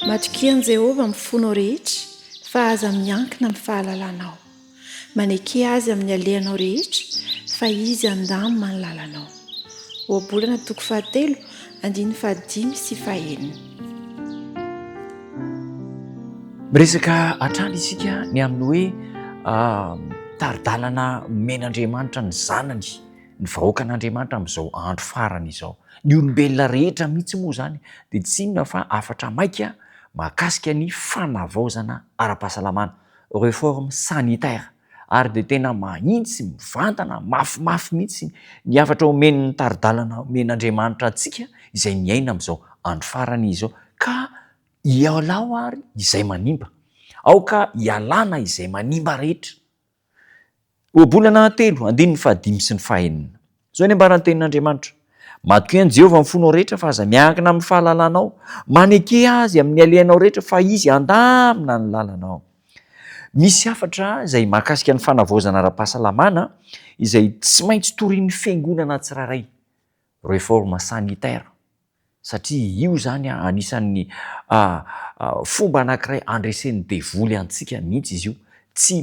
Matokian'i Jehovah mifono rehetra fa aza miankina amin'ny fahalalanao. Maneke azy amin'ny alehanao rehetra fa izy andamina ny lalanao. Ohabolana toko 7 andiny 5 sy 9. Miresaka hatrany isika ny amin'ny hoe taridalana men'Andriamanitra ny zanany, ny vahoakan'Andriamanitra amin'izao andro farany izao. Ny olombelona rehetra mihitsy moa izany dia tsy inona fa afatra maika mahakasika ny fanavaozana ara-pahasalamana, réforme sanitaire, ary dia tena mahitsy mivantana mafimafy mihitsy ny afatra omen'ny taridalana men'Andriamanitra antsika izay miaina amin'izao andro farany izao, ka ialao ary izay manimba, aoka ialana izay manimba rehetra. Ohabolana 3 andiny 5 sy ny 9. Zao ny ambaran'ny tenin'Andriamanitra: matokian'i Jehovah mifono rehetra fa aza miankina amin'ny fahalalanao, maneke azy amin'ny alehanao rehetra fa izy andamina ny lalanao. Misy hafatra izay mahakasika ny fanavaozana ara-pahasalamana izay tsy maintsy torian'ny fiangonana tsirairay, réforme sanitaire, satria io zany anisan'ny fomba anankiray andresen'ny devoly antsika mihitsy izy io. Tsy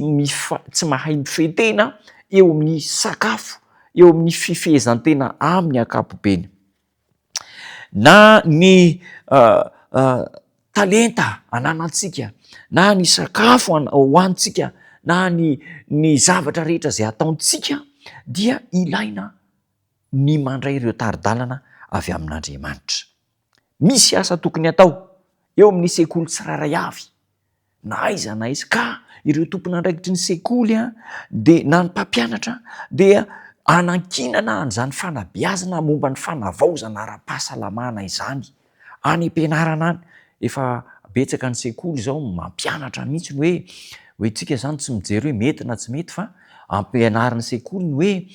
mahay mifehtena eo amin'ny sakafo, eo amin'ny fifehezan-tena amin'ny ankapobeny. Na ny talenta ananantsika, na ny sakafo hoantsika, na ny zavatra rehetra izay ataontsika, dia ilaina ny mandray ireo taridalana avy amin'Andriamanitra. Misy asa tokony atao eo amin'ny sekoly tsirairay avy, na aiza na aiza, ka ireo tompony andraikitry ny sekoly dia na ny mpampianatra dia anankinana an'izany fanabeazana momba ny fanavaozana ara-pahasalamana izany any am-pianarana any. Efa betsaka ny sekoly izao mampianatra mihitsy ny hoe tsika izany tsy mijery hoe mety na tsy mety, fa ampianarin'ny sekoly ny hoe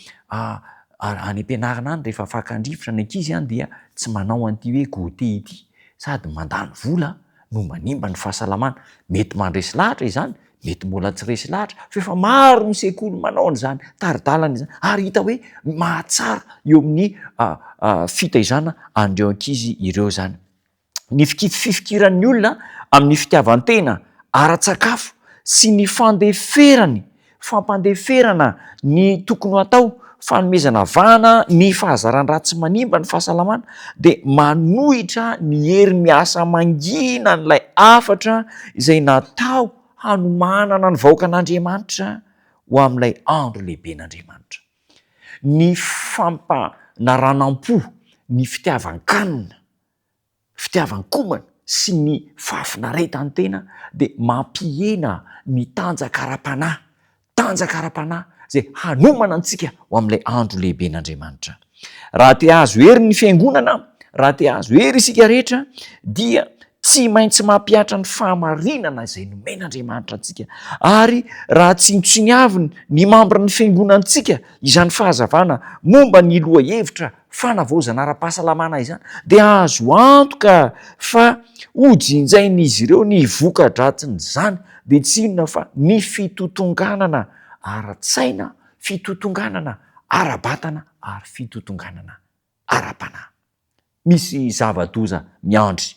any am-pianarana any rehefa fakandrifotra ny ankizy any dia tsy manao an'ity hoe goûter ity, sady mandany vola no manimba ny fahasalamana. Mety mandresy lahatra izany, mety mbola tsy resy lahatra, fa efa maro ny sekoly manao an'izany taridalana izany, ary hita hoe mahatsara eo amin'ny fitaizana an'ireo ankizy ireo zany. Ny fifikiran'ny olona amin'ny fitiavan-tena, ara-tsakafo sy ny fampandeferana ny tokony atao, fanomezana vahana ny fahazaran-dratsy manimba ny fahasalamana, dia manohitra ny hery miasa mangina n'ilay afatra izay natao hanomanana ny vahoakan'Andriamanitra ho amin'ilay andro lehiben'Andriamanitra. Ny fampanaranam-po, ny fitiavan-kanina, fitiavan-komana sy ny fahafinaretan'ny tena dia mampihena ny tanjakara-panahy izay hanomana antsika ho amin'ilay andro lehiben'Andriamanitra. Raha te hahazo hery ny fiangonana, raha te hahazo hery isika rehetra, dia tsy maintsy mampihatra ny fahamarinana izay nomen'Andriamanitra antsika. Ary raha tsinontsiny avy ny mambra ny fiangonantsika izany fahazavana momba ny loha-hevitra fanavaozana ara-pahasalamana izany, dia azo antoka fa hojinjain'izy ireo ny voka-dratsin'izany dia tsy inona fa ny fitotonganana ara-tsaina, fitotonganana ara-batana, ary fitotonganana ara-panahy. Misy zava-doza miandry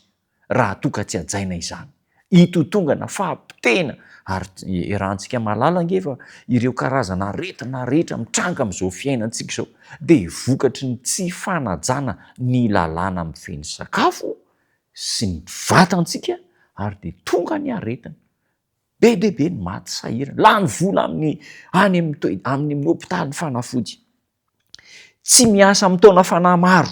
raha toka tsy hajaina izany, hitotongana fahampitena. Ary rahantsika malala angefa ireo karazana aretina rehetra mitranga amin'izao fiainantsika izao dia vokatry ny tsy fanajana ny lalàna amin'ny feny sakafo sy ny vatantsika, ary dia tonga ny aretina be dia be ny maty sahirana, lany vola any amin'ny hopitaly ny fanafody. Tsy miasa amin'ny taona fanahy maro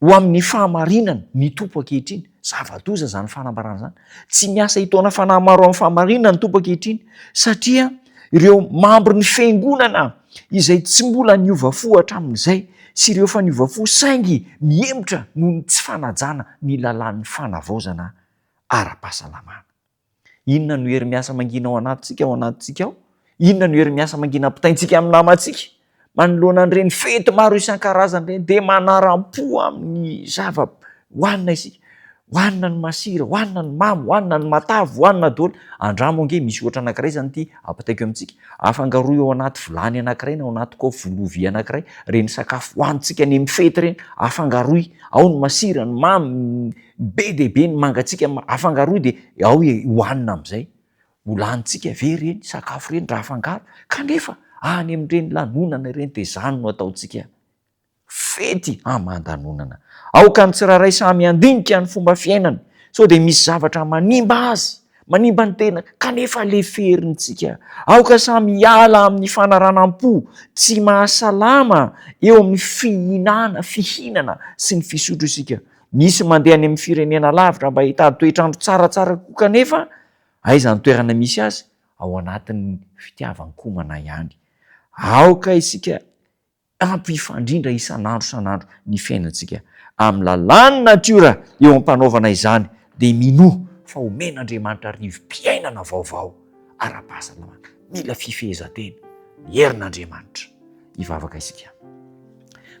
ho amin'ny fahamarinana ny tompo ankehitriny, zava-doza zany fanambarana zany. Tsy miasa hitaona fanahy maro amin'ny fahamarinana ny tompo ankehitriny, satria ireo mambry ny fiangonana izay tsy mbola niova fo hatramin'izay, sy ireo fa niova fo saingy miemotra noho ny tsy fanajana ny lalàn'ny fanavaozana ara-pahasalamana. Inona no hery miasa mangina ao anatintsika ao? Inona no hery miasa mangina ampitaintsika amin'ny namantsika manoloana an'ireny fety maro isan-karazany ireny, dia manaram-po amin'ny zava-hoanina isika. hoanina ny masira, hoanina ny mamy, hoanina ny matavy, hoanina daholo. Andramo ange misy ohatra anankiray zany ity apataiko amintsika, afangaro eo anaty vilany anankiray na ao anaty kaopy vilovia anankiray, reny sakafo hoanitsika any amin'ny fety reny afangaroy, ao ny masira, ny mamy, be de be ny mangatsika afangaroy de ao hoanina amin'izay. Holanitsika very reny sakafo reny raha afangaro, kanefa any amin'ireny lanonana ireny de zany no ataontsika fety aman-danonana. Aoka ny tsiraray samy andinika ny fomba fiainany, sao de misy zavatra manimba azy, manimba ny tena, kanefa leferintsika. Aoka samy hiala amin'ny fanaranam-po, tsy mahasalama eo amin'ny fihinana sy ny fisotro isika. Misy mandeha any amin'ny firenena lavitra mba hitady toetrandro tsaratsara koa, kanefa aiza ny toerana misy azy? Ao anatin'ny fitiavan-komana ihany. Aoka isika ampifandrindra isan'andro ny fiainantsika amin'ny lalàn'ny natiora eo am-panaovana izany, de minoa fa omen'Andriamanitra rivo-piainana vaovao ara-pahasalamana. Mila fifehezan-tena, ny herin'Andriamanitra hivavaka isika.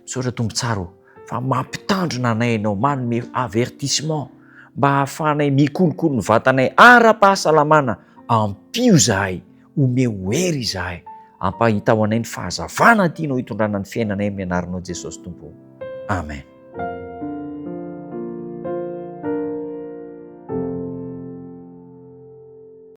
Misaotra tombotsara fa mampitandrina anay ianao, manome avertissement mba hahafahanay mikolokolo ny vatanay ara-pahasalamana. Ampio zahay, omeo hery izahay, ampahita ho anay ny fahazavana tianao hitondrana ny fiainanay amin'ny anaranao Jesosy Tompo. Amen.